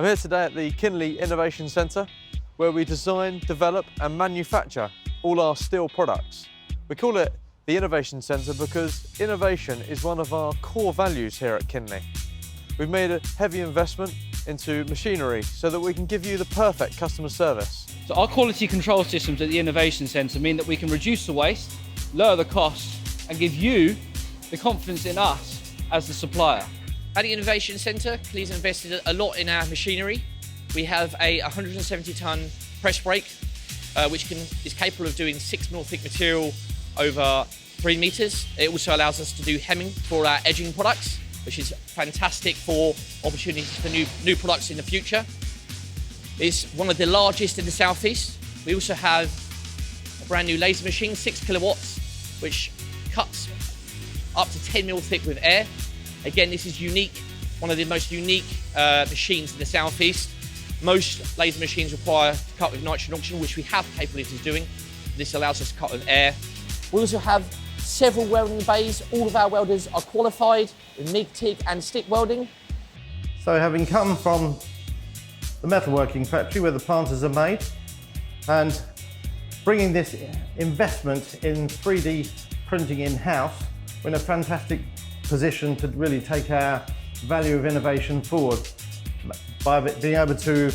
I'm here today at the Kinley Innovation Centre, where we design, develop and manufacture all our steel products. We call it the Innovation Centre because innovation is one of our core values here at Kinley. We've made a heavy investment into machinery so that we can give you the perfect customer service. So our quality control systems at the Innovation Centre mean that we can reduce the waste, lower the costs and give you the confidence in us as the supplier. At the Innovation Centre, Kinley's invested a lot in our machinery. We have a 170-tonne press brake, which is capable of doing 6mm thick material over 3 metres. It also allows us to do hemming for our edging products, which is fantastic for opportunities for new products in the future. It's one of the largest in the southeast. We also have a brand new laser machine, 6 kilowatts, which cuts up to 10mm thick with air. Again, this is unique, one of the most unique machines in the southeast. Most laser machines require to cut with nitrogen oxygen, which we have capabilities of doing. This allows us to cut with air. We also have several welding bays. All of our welders are qualified in MIG, TIG and stick welding. So having come from the metalworking factory where the planters are made and bringing this investment in 3D printing in-house, we're in a fantastic position to really take our value of innovation forward by being able to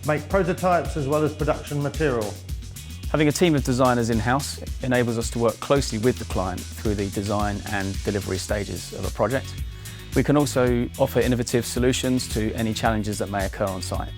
make prototypes as well as production material. Having a team of designers in-house enables us to work closely with the client through the design and delivery stages of a project. We can also offer innovative solutions to any challenges that may occur on site.